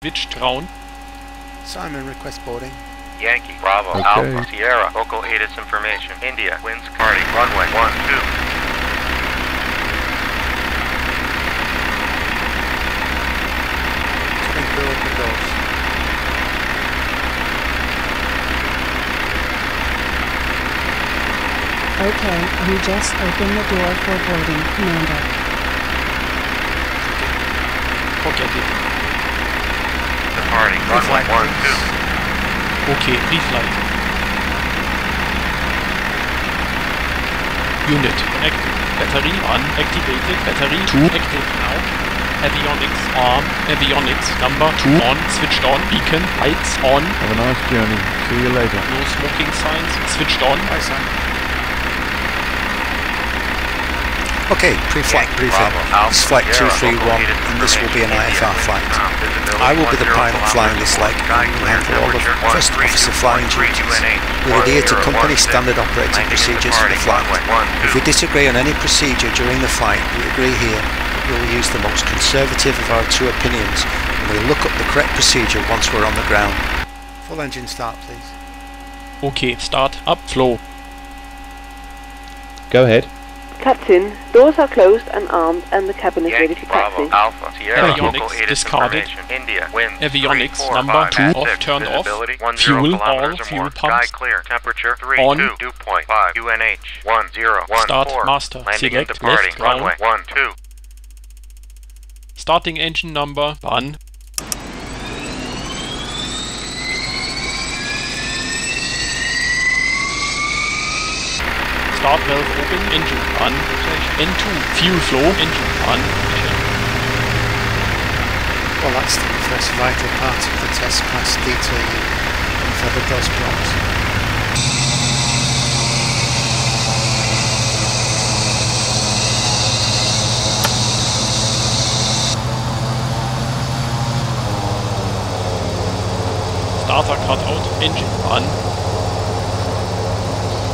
Switched round. Simon, request boarding. Yankee, Bravo, okay. Alpha, Sierra, local ATIS information. India, winds party, runway 12. Coming through open doors. Okay, we just opened the door for boarding, Commander. Forget it. Departing, runway 12. Okay, reflight. Unit connected. Battery on, activated. Battery 2 active now. Avionics arm. Avionics number 2 on. Switched on. Beacon lights on. Have a nice journey. See you later. No smoking signs. Switched on. Bye, Simon. Okay, pre-flight briefing. This is flight 231 and this will be an IFR flight. I will be the pilot flying this leg and will handle all of first officer flying duties. We adhere to company standard operating procedures for the flight. If we disagree on any procedure during the flight, we agree here that we will use the most conservative of our two opinions and we'll look up the correct procedure once we're on the ground. Full engine start, please. Okay, start up, flow. Go ahead. Captain, doors are closed and armed and the cabin is ready for taxi. Bravo, Alpha, Sierra, Avionics discarded. India, winds Avionics 3, 4, number 5, 2 off, 6, turned off. Fuel, all fuel pumps. Sky clear, temperature 3, On. 2, dew point 5, UNH 1014. Start master. Landing and Select departing, left runway ground. 12. Starting engine number 1. Start valve open, engine on. N2, fuel flow, engine on. Well, that's the first vital part of the test pass detailing feather does drops. Starter cut out, engine on.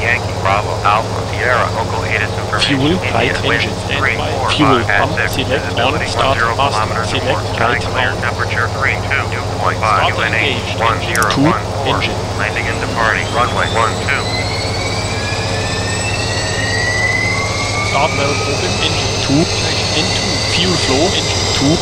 Yankee, Bravo, Alpha, Sierra, local ATIS information. Fuel, right India, winds engine 3, standby. 4, Fuel 5, pump, 6, select on, visibility start 10 master, kilometers or more. select Sky right clear, on. temperature 3, 2, dew point 5, Start UNH engaged, 1014. engine. Landing and departing, runway 12. Start valve open, engine 2. N2, fuel flow, engine 2.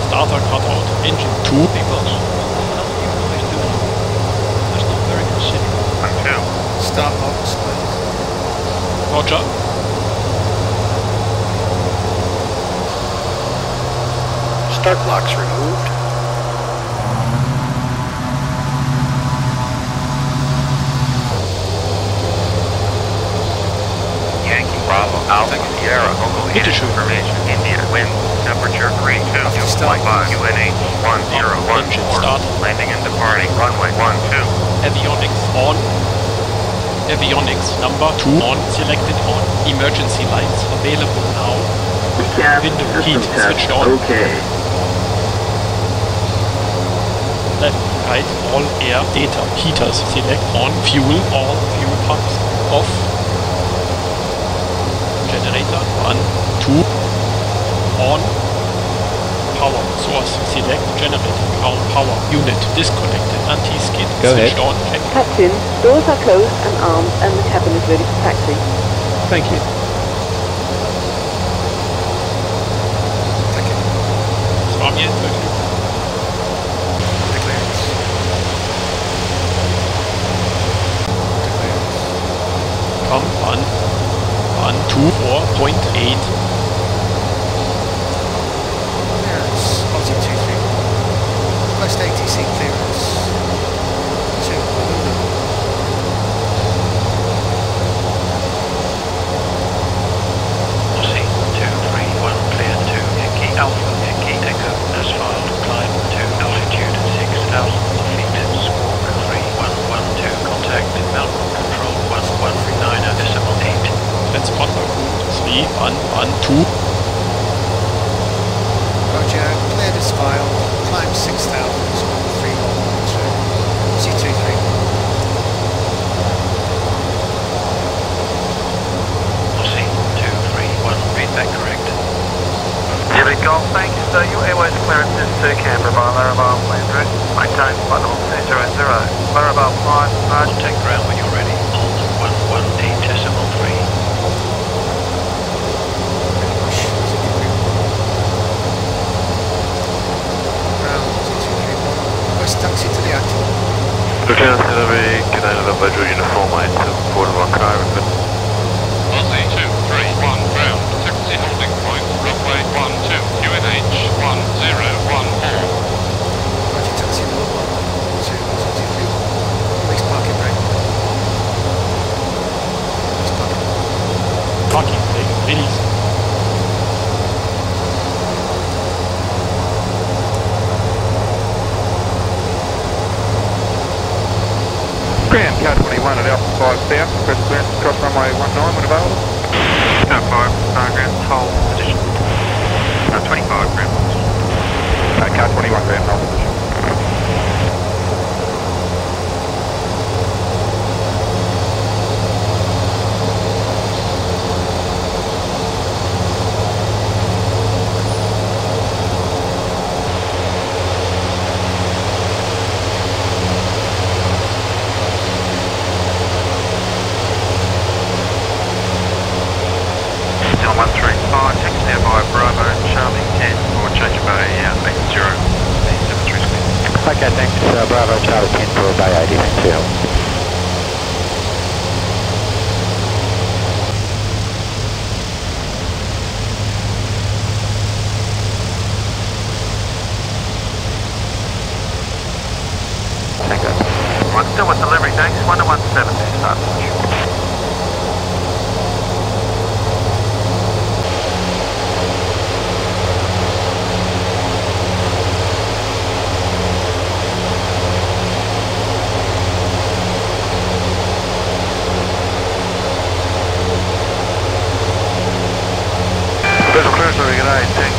Starter cut out, engine 2. Start box, please. Roger. Start blocks removed. Yankee, Bravo, Alpha, Sierra, local ATIS information. India, winds, temperature 3, 2, dew point 5, UNH 1014. Landing and departing, runway 12. Avionics on. Avionics number 2 on. Selected on. Emergency lights available now. Window heat switched on. Okay. Left, right, all air data heaters select on. Fuel, all fuel pumps off. Generator 1, 2. On. Power source select generator ground power unit disconnected. Anti-skid Go switched ahead. on. Check. Captain, doors are closed and armed and the cabin is ready for taxi. Thank you. Thank you. From here, Declares. Declares. come 1, 2, 4.8. Clearance, Aussie 231. Request ATC clearance to Uluru. Aussie 231 clear to Yankee Alpha, Yankee Echo, as filed, climb to altitude 6,000 2. Roger, clear this file, climb 6,000, 3112, C231. Read that correct. David Golf, thanks. Your airways clearance is to Canberra by Laravel land route. Maintain flight level 200. Laravel 5, Contact ground when you're ready. On 11.8.3. West taxi to the actual. Lieutenant Hillary, Canadian November Uniform 8 to Port of Ontario. Aussie 231 ground, taxi holding point, runway 12, QNH 1014. Roger, taxi number 1, 2, 2, 3, police parking brake. Police parking. Parking brake, please. Ground Car21 at Alpha 5 South, press clearance across runway 19 when available. Car 5, ground hold position. 25 ground hold position. Car21 ground hold position. Okay, thanks. Bravo Charlie 10 for Bay 80, thanks for your help. Thank you. Still with delivery, thanks. 1-170, start push.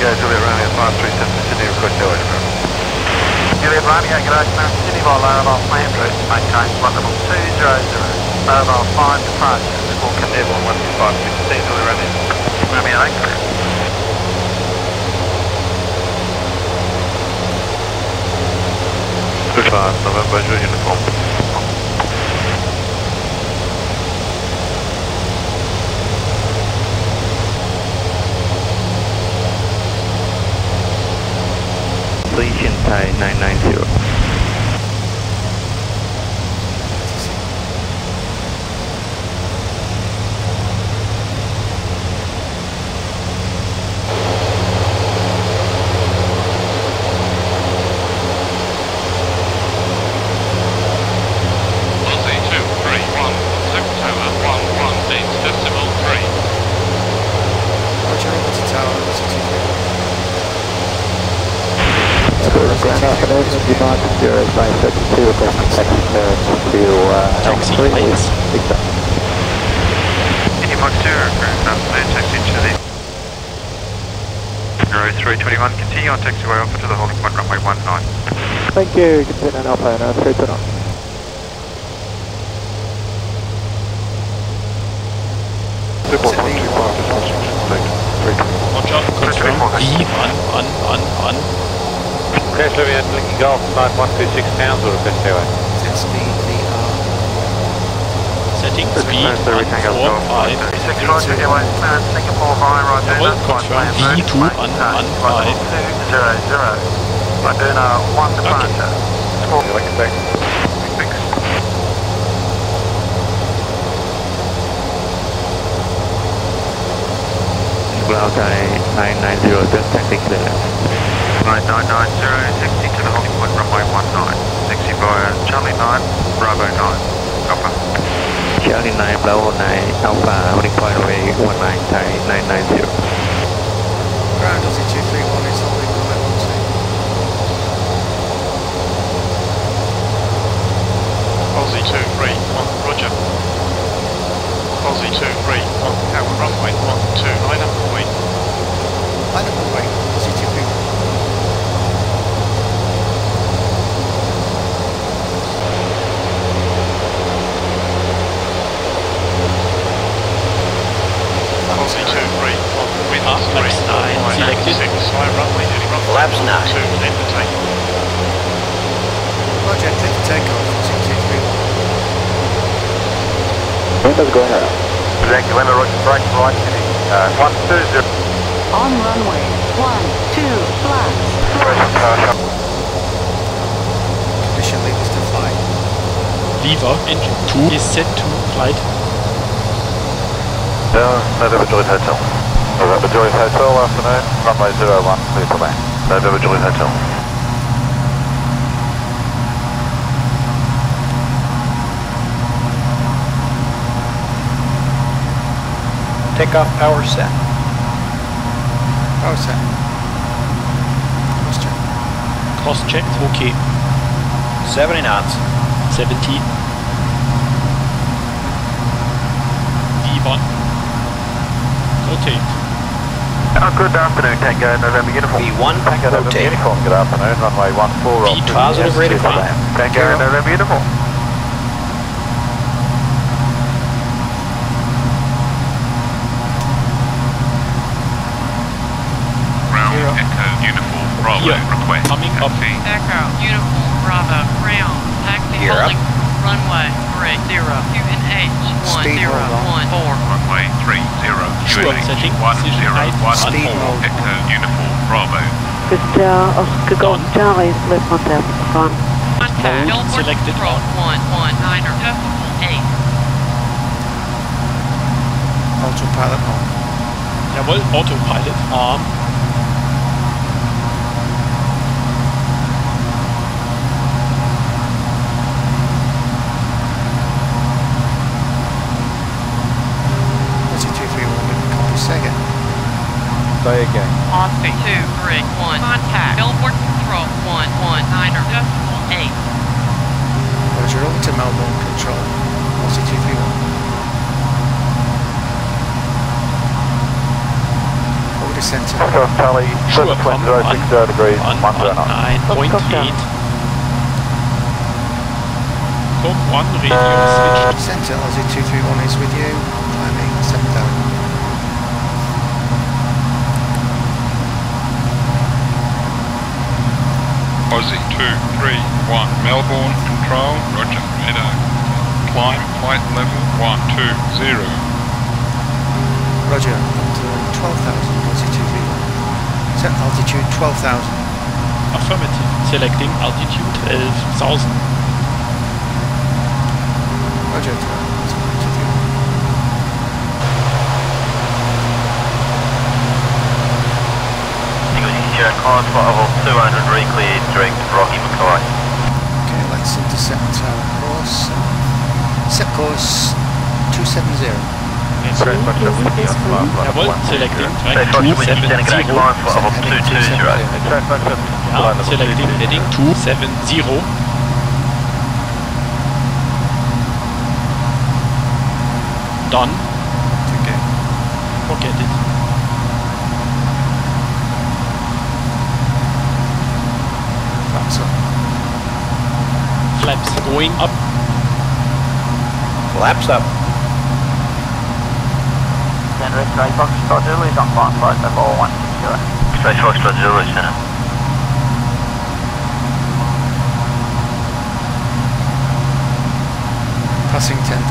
G'day, Juliet Romeo 537 Sydney, request no aircraft. Juliet Romeo, g'day, Sydney by Laravel land route, maintain flight level 200. Laravel 5 departure, Squawk Airborne 125, 16 Juliet Romeo. Romeo 8, clear. Good 5, November, your uniform. Station Thai 990. Aussie 231, contact tower 118.3. Roger, over to tower, C231. Ground afternoon, do not zero by 32 requesting taxi clearance to Taxi plates. Any Mach 2, ground afternoon, taxi to the 0321, continue on taxiway Alpha to the holding point runway 19. Thank you, continue on Alpha 0321. Roger, confirm. B, on. Crash Levy at Lincoln Golf, flight 126 pounds or request airway. Set speed, VR. Setting speed 145. 36 Roger, airway clearance, Singapore high, Roger. Well, confirm. B2 on 5. 200. Moderna 1 departure. Squawk. Thanks. Cloud 990, just taxi clearance. Flight 990, taxi to the holding point runway 19. Taxi via Charlie 9, Bravo 9. Copper. Charlie 9, Bravo 9, Alpha, holding point away 19, Thai 990. Ground Aussie 231 is holding runway 12. Aussie 231, roger. Aussie 231, tower runway 12, line up point. Let's go ahead. Thank you, Linda, right, 120. On runway 12 flaps. Pressure power shot. Condition levers to fly. Lever engine 2 is set to flight. November Juliet Hotel. November Juliet Hotel, afternoon, runway 01, clear for land. November Juliet Hotel. Takeoff power set. Power set. Cross check. Cross checked, okay. 70 knots. 70. D1. Rotate. Good afternoon, Tango, November Uniform. V1, Tango, November rotate. Uniform, good afternoon, runway 14, V2, positive rate of climb. Tango, November Uniform. Ground Echo Uniform Bravo Here, request. coming up. Echo, Uniform, Bravo, ground, taxi Gear up. holding, runway 30, QNH Speed hold on. 1014. Runway 30, Sure, QNH setting, 1014. Speed mode. Echo Uniform Bravo. Oscar Golf Charlie, left on down the front. Contact, Mode Billboard selected. Control 119.8. Autopilot on. Jawohl, Autopilot, arm. What's it 231? Copy second. Say again. Austin 231. Contact, Billboard Control 119.8. Roger, over to Melbourne Control. What's it 231? Over to centre. Oscar Charlie, Sure, 720, 60 degrees, 10 knots. 119.8. Top 1 radio switch. Centre, Aussie 231 is with you. Climbing 7,000. Aussie 231 Melbourne Control, Roger, radar. Climb flight level 120. Roger, altitude 12,000. Aussie 231. Set altitude 12,000. Affirmative. Selecting altitude 12,000. Roger, 231. Climb flight level 200, re-cleared, direct Rocky Mackay. Okay, let's intercept our course. Set course 270. Jawohl, selecting track Climb flight 270. level 220. Ja, selecting heading 270. Done. Okay. Forget it. Flaps up. Flaps going up. Flaps up. X-ray Foxtrot Zulu is on climb flight level 160. X-ray Foxtrot Zulu, Center. Passing 10,000.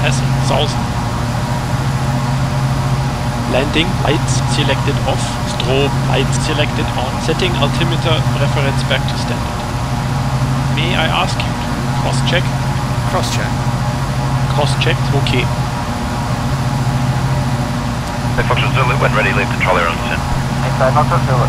Passing 1000. Landing lights selected off. Strobe lights selected on. Setting altimeter reference back to standard. May I ask you to cross-check? Cross-check. Cross-checked, okay. Foxtrot Zulu, when ready, leave the trolley on descent. X-ray Foxtrot Zulu.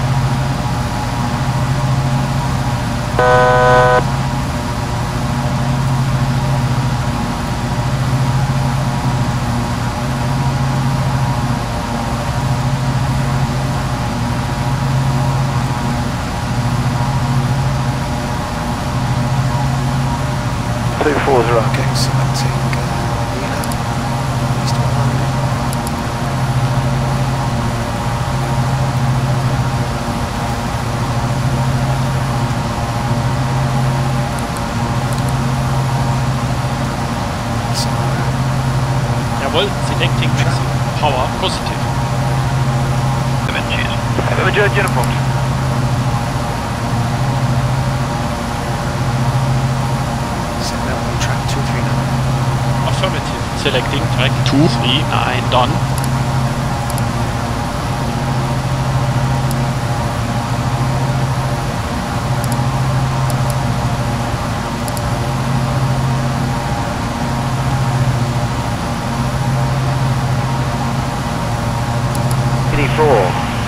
Okay, selecting Vnav. East 100. Jawohl, selecting maximum power positive. Cheers. Uniform. Set that on track 239. Affirmative. selecting track 239, done. Diggity 4,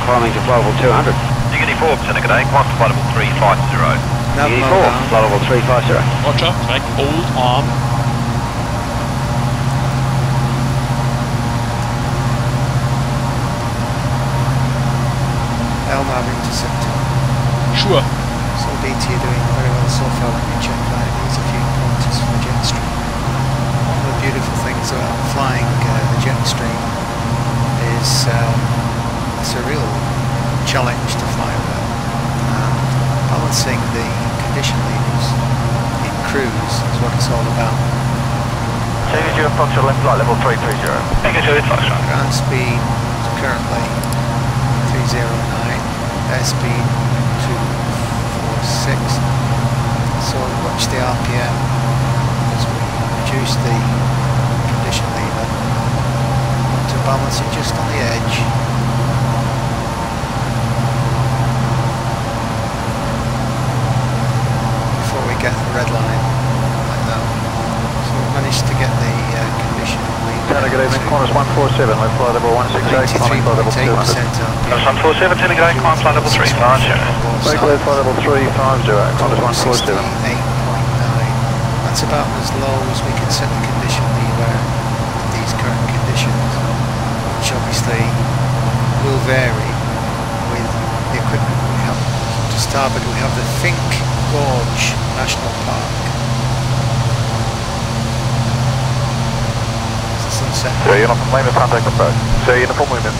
climbing to flight level 200. Diggity 4, Lieutenant, good day. Climb to flight level 350. Diggity 4, flight level 350. Roger, track old arm. Elmar intercepted. Sure. So DT are doing very well so far. Let me check that. Here's a few pointers for the Jetstream. One of the beautiful things about flying the Jetstream is it's a real challenge to fly well. Balancing the condition levers in cruise is what it's all about. Take your Foxtrot left flight level 330. Take it to Foxtrot. Ground speed is currently 309, airspeed 246. So watch the RPM as we reduce the condition lever to balance it just on the edge. Before we get the red line like that. So we managed to get the condition lever. Good evening, Qantas 147, left flight level 168, climbing flight level 200. Qantas 147, Lieutenant, good day. Climb flight level 350. Make clear flight level 350, Qantas 147. 8.9. That's about as low as we can set the condition lever with these current conditions, which obviously will vary with the equipment we have. To starboard we have the Fink Gorge National Park. It's the sunset. Yeah, you're not from Lima, contact approach. Say uniform movement.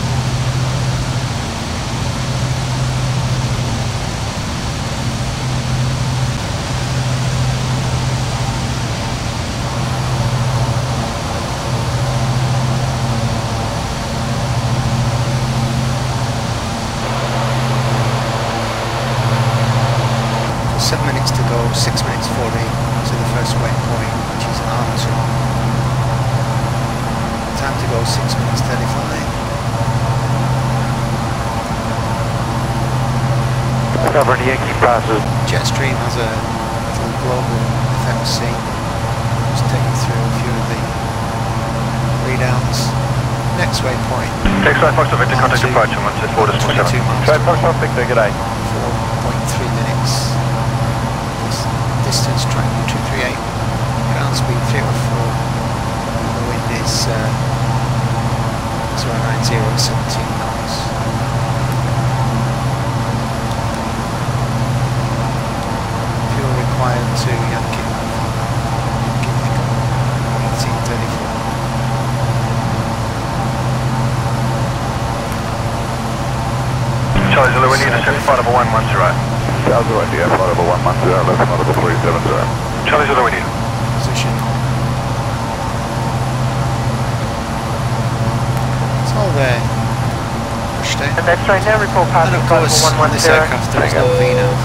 So 7 minutes to go, 6 minutes 40 to the first waypoint, which is R2. Time to go 6 minutes 35. Covering Yankee passes. Jetstream has a little global FMC. Just take you through a few of the readouts. Next waypoint. Take side Foxtrot Victor, contact approach on 124 decimal 22 miles. Side Foxtrot Victor, good day. 4.3 minutes. Distance track 238. Ground speed 304. The wind is 090 at 17 knots. Fuel required to Yankee 1834. Charlie Zulu, we need to send flight level 110. Charlie Zulu, India, flight level 110, left flight level 370. Charlie Zulu, India. Position. It's all there. Pushed in. Next train now, report And passing of flight course, level on this 110. aircraft there is no Vnav.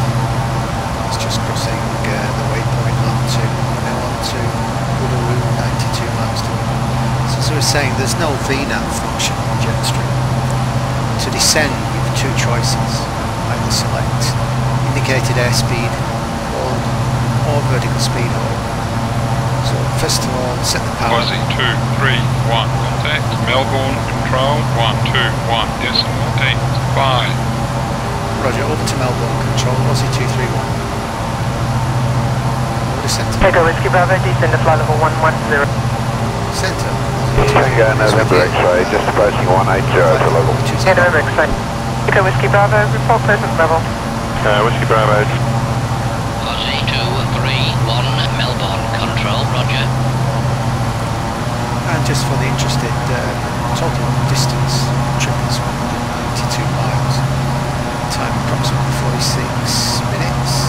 It's just crossing the waypoint onto, now onto Uluru, 92 miles to go. So as I was saying, there's no Vnav function on Jetstream. To descend, you have two choices. Either select indicated airspeed, hold, or vertical speed hold. So first of all, set the power. Aussie 231, contact Melbourne Control 121 decimal 85. Roger, over to Melbourne Control, Aussie 231. Order centre. Take a Whiskey Bravo, descend to flight level 110. Centre. Tango November X-ray, just approaching 180 to level. November X-ray. Take a Whiskey Bravo, report present level. Whiskey Bravo. Aussie 231, Melbourne Control, roger. And just for the interested, total distance trip is 192 miles. Time approximately 46 minutes.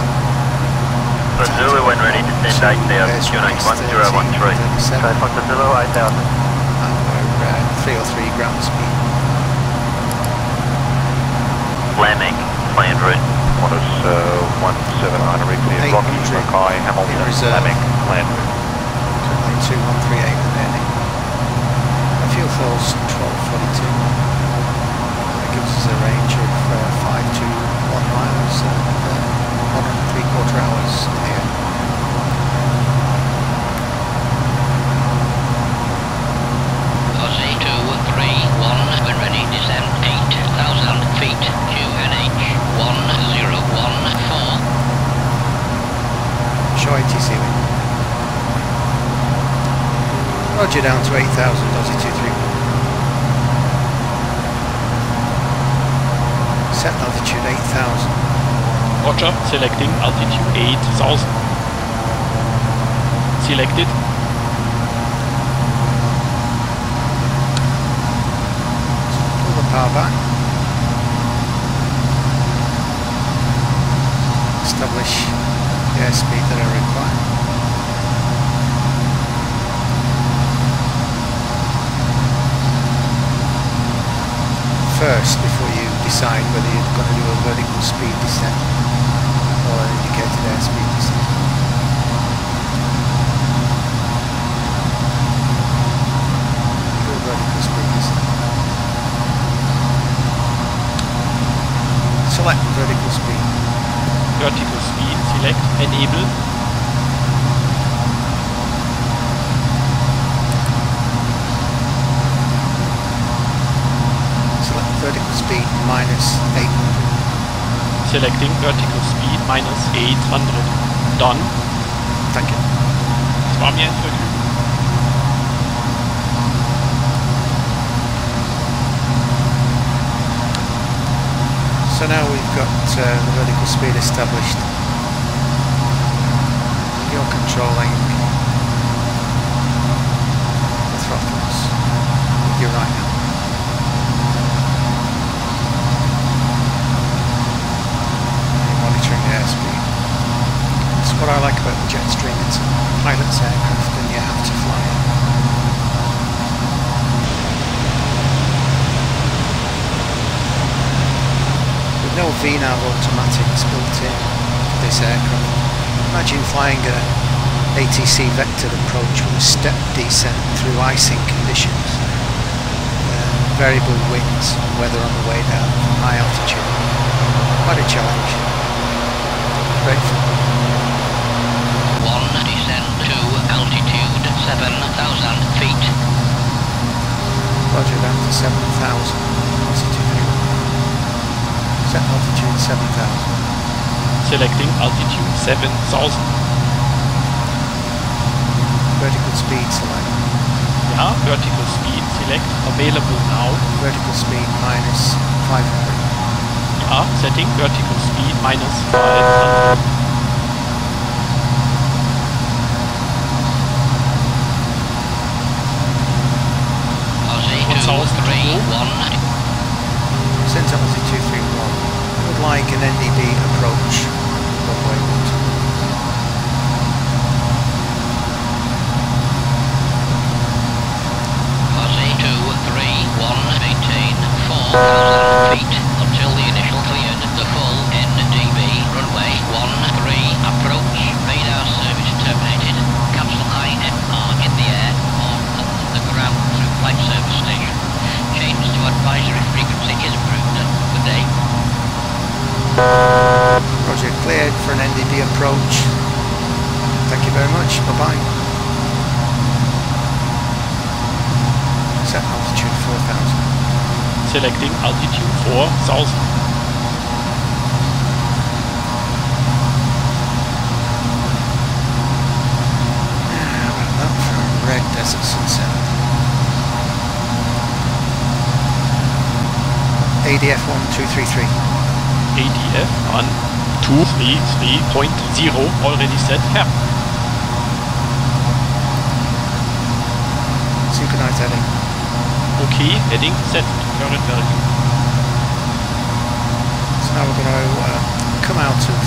Zulu when ready to send 8000, QNH 1013. Trade Fox Zulu 8000. And we're 303 ground speed. Landing, planned route. Qantas 1700, clear Rocky, Mackay, Hamilton, Landing, planned route. Currently 2138 remaining. fills 1242. That gives us a range of 5 to 1 miles and 1 3/4 hours here. Aussie 231, when ready, descend 8,000 feet, QNH 1014. Show ATC wind. Roger, down to 8,000, Aussie 231. Set altitude 8,000. Roger, selecting altitude 8,000. Selected. Pull the power back. Establish the airspeed that I require. First, before you decide whether you're going to do a vertical speed descent or an indicated airspeed descent. Do a vertical speed descent. Select vertical speed. Vertical speed, select, enable. Select vertical speed minus 800. Selecting vertical speed minus 800. Done. Thank you. Das war mir ein Vergnügen. So now we've got the vertical speed established. You're controlling the throttles with your right hand. You're monitoring the airspeed. That's what I like about the Jetstream. It's a pilot's aircraft and you have to fly it. No Vnav automatics built in for this aircraft. Imagine flying a ATC vectored approach with a step descent through icing conditions, variable winds and weather on the way down from high altitude. Quite a challenge. Great fun. 1 descend to altitude 7,000 feet. Roger, down to 7,000 altitude. Set altitude 7,000. Selecting altitude 7,000. Vertical speed select. Yeah, vertical speed select. Available now. Vertical speed minus 500. Yeah, setting vertical speed minus 500. Aussie 231. Send to Aussie 231. I would like an NDB approach runway 12. Aussie 231, maintain 4,000 feet until the initial cleared. The full NDB runway 13 approach. Radar service terminated. Cancel INR in the air or on the ground through flight service station. Change to advisory frequency is approved. Good day. Roger, cleared for an NDB approach. Thank you very much. Bye-bye. Set altitude 4,000. Selecting altitude 4,000. About that for a red desert sunset. ADF 1233. ADF 1233.0 already set. Yeah. Synchronized heading. Okay, heading set. Current value. So now we're going to come out of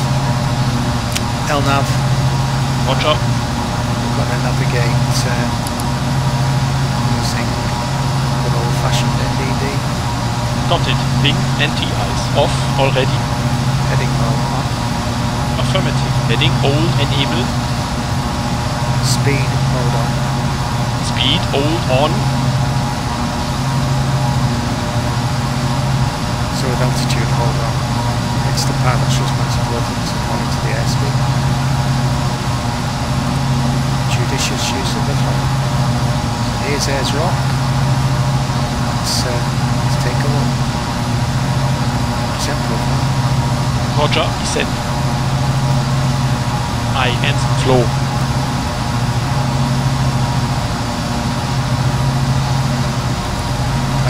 LNAV. Roger. We're going to navigate using good old-fashioned NDB. Got it. Wing anti-ice off already. Heading mode on. Affirmative. Heading old enabled. Speed mode on. Speed old on. So with altitude, hold on. It's the pilot's responsibility to monitor the airspeed. Judicious use of the throttle. Here's Ayers Rock. Let's take a look. Example of that. Roger, descend. I and flow.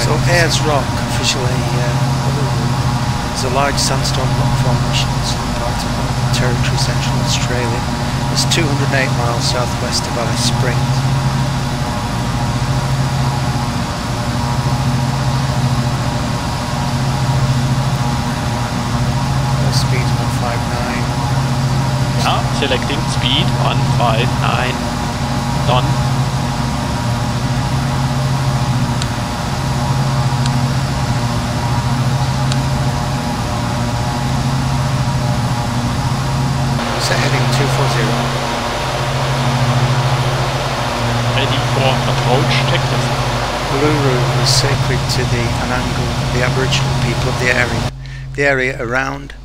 So Ayers Rock, officially Uluru, is a large sandstone rock formation in some part of Northern Territory, Central Australia. It's 208 miles southwest of Alice Springs. Speed 159. Yeah, selecting speed 159. Done. Set heading 240. Ready for approach. Check this. Uluru is sacred to the Anangu, the Aboriginal people of the area. The area around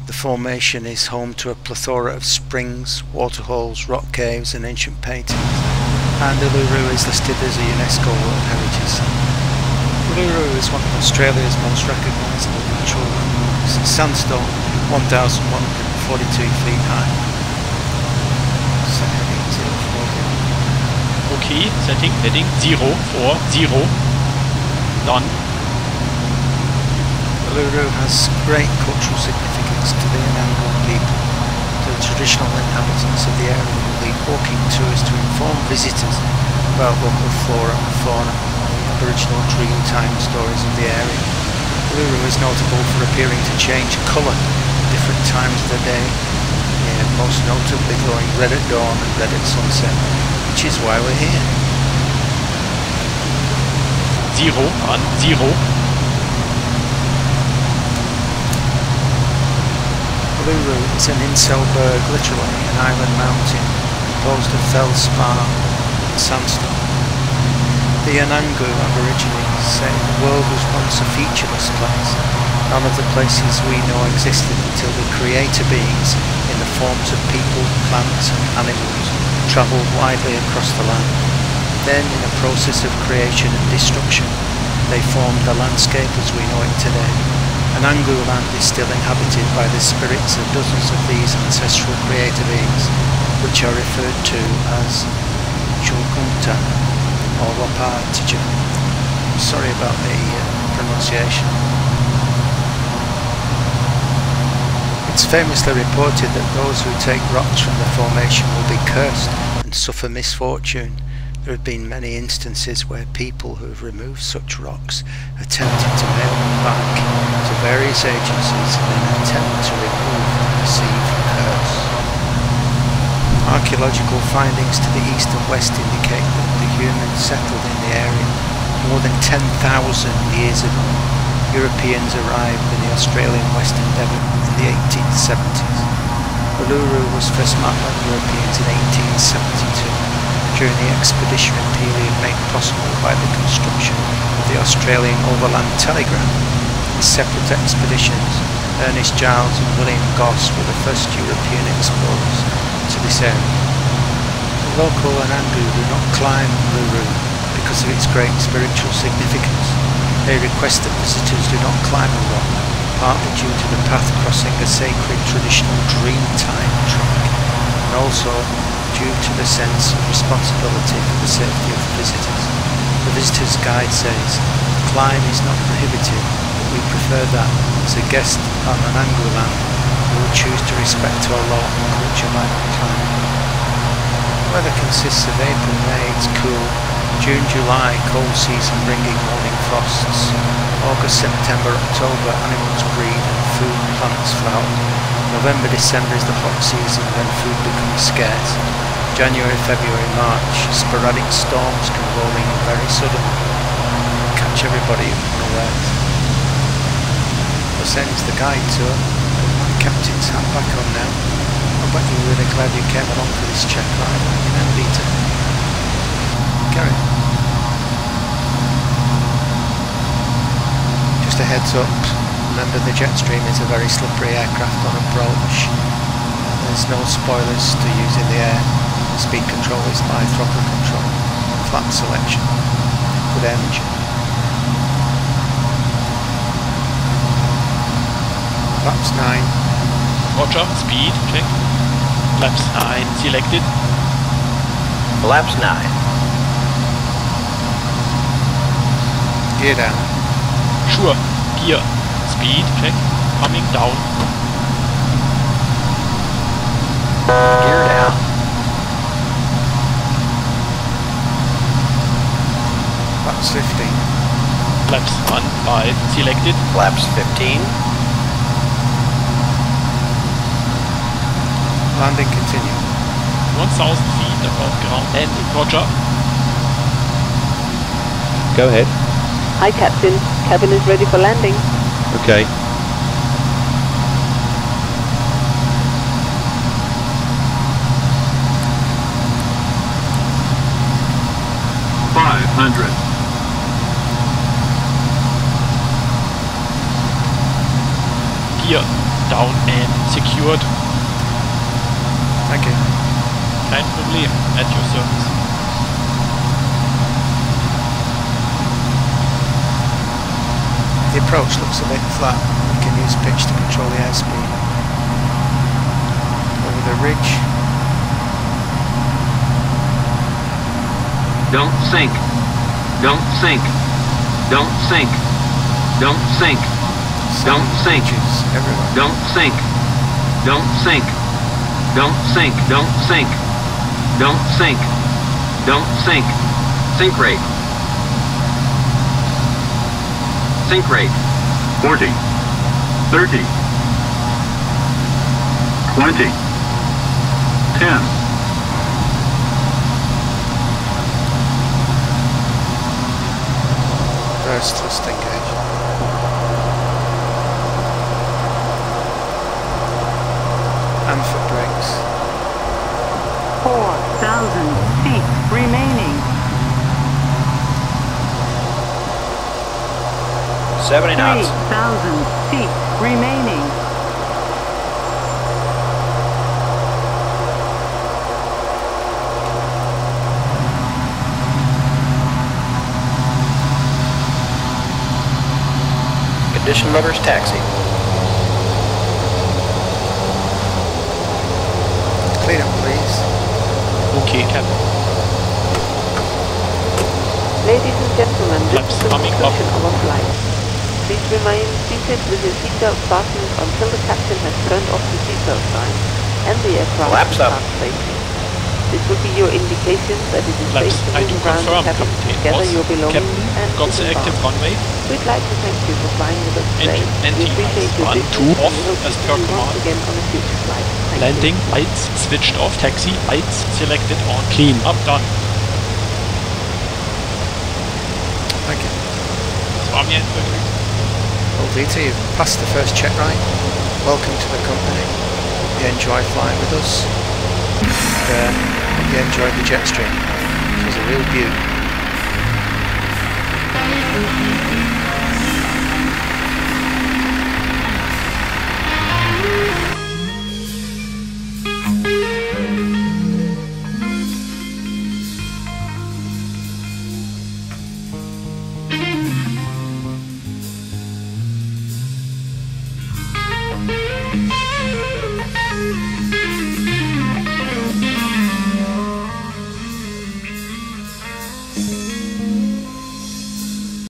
the formation is home to a plethora of springs, waterholes, rock caves and ancient paintings, and Uluru is listed as a UNESCO World Heritage Site. Uluru is one of Australia's most recognisable natural landmarks. Sandstone, 1,142 feet high. Set heading 040. Okay, setting heading 040. Done. Uluru has great cultural significance to the Anangu people. The traditional inhabitants of the area will lead walking tours to inform visitors about local flora and fauna and the Aboriginal dreamtime stories of the area. Uluru is notable for appearing to change colour at different times of the day, most notably glowing red at dawn and red at sunset, which is why we're here. 0 on 0. Uluru is an inselberg, literally an island mountain composed of feldspar and sandstone. The Anangu Aborigines say the world was once a featureless place. None of the places we know existed until the creator beings, in the forms of people, plants and animals, travelled widely across the land. Then, in a process of creation and destruction, they formed the landscape as we know it today. Anangu land is still inhabited by the spirits of dozens of these ancestral creator beings, which are referred to as Tjuta or Wapatija. Sorry about the pronunciation. It's famously reported that those who take rocks from the formation will be cursed and suffer misfortune. There have been many instances where people who have removed such rocks attempted to mail them back to various agencies in an attempt to remove the perceived curse. Archaeological findings to the east and west indicate that the humans settled in the area more than 10,000 years ago. Europeans arrived in the Australian Western Devon in the 1870s. Uluru was first mapped by Europeans in 1872. During the expeditionary period made possible by the construction of the Australian Overland Telegraph. In separate expeditions, Ernest Giles and William Goss were the first European explorers to this area. The local Anangu do not climb Uluru because of its great spiritual significance. They request that visitors do not climb a rock, partly due to the path crossing a sacred traditional dreamtime track, and also due to the sense of responsibility for the safety of the visitors. The visitor's guide says, "The climb is not prohibited, but we prefer that, as a guest on Anangu land, we will choose to respect our law and culture by not climbing." The weather consists of April, May, it's cool, June, July, cold season bringing morning frosts, August, September, October, animals breed and food plants flower. November, December is the hot season when food becomes scarce. January, February, March, sporadic storms can roll in very suddenly and catch everybody unawares. This ends the guide tour. Put my captain's hat back on now. I bet you're really glad you came along for this check ride, you know, Peter. Carry on. just a heads up, remember the Jetstream is a very slippery aircraft on approach. There's no spoilers to use in the air. Speed control is by throttle control. Flap selection. Good engine. Flaps 9. Roger, speed, check. Flaps 9 selected. Flaps 9. Gear down. Sure, gear. Speed, check. Coming down. Gear down. Flaps 15. Flaps 1, 5 selected. Flaps 15. Landing continue. 1000 feet above ground. Landing, roger. Go ahead. Hi, Captain. Cabin is ready for landing. Okay. Gear down and secured. Thank you. Kein Problem. At your service. The approach looks a bit flat. We can use pitch to control the airspeed. Over the ridge. Don't sink. Don't sink. Don't sink. Don't sink. Don't sink. Don't sink. Don't sink. Don't sink. Don't sink. Don't sink. Don't sink. Sink rate. Sink rate. 40. 30. 20. 10. Reverse thrust engage. And foot brakes. 4,000 feet remaining. 70 knots. 3,000 feet remaining. Condition levers taxi. Clean up, please. Okay, Captain. Ladies and gentlemen, this Flaps is the coming conclusion up. of our flight. Please remain seated with your seatbelt fastened until the captain has turned off the seatbelt sign and the aircraft Flaps up. starts safely. This will be your indication that it is Flaps, safe to I do move around the confirm, cabin to Captain. gather Boss, your belongings Captain, and got the disembark. active runway. We'd like to thank you for flying with us today. Engine We appreciate your 1, 2 business off and we hope to as see per you once command. again on a future flight. Thank Landing, you. lights switched off. Taxi, lights selected on. Clean, up, done. Thank you. Das war mir ein Vergnügen. Well, Dieter, you've passed the first check ride. Welcome to the company. Hope you enjoy flying with us. And, hope you enjoyed the Jetstream. It was a real beaut.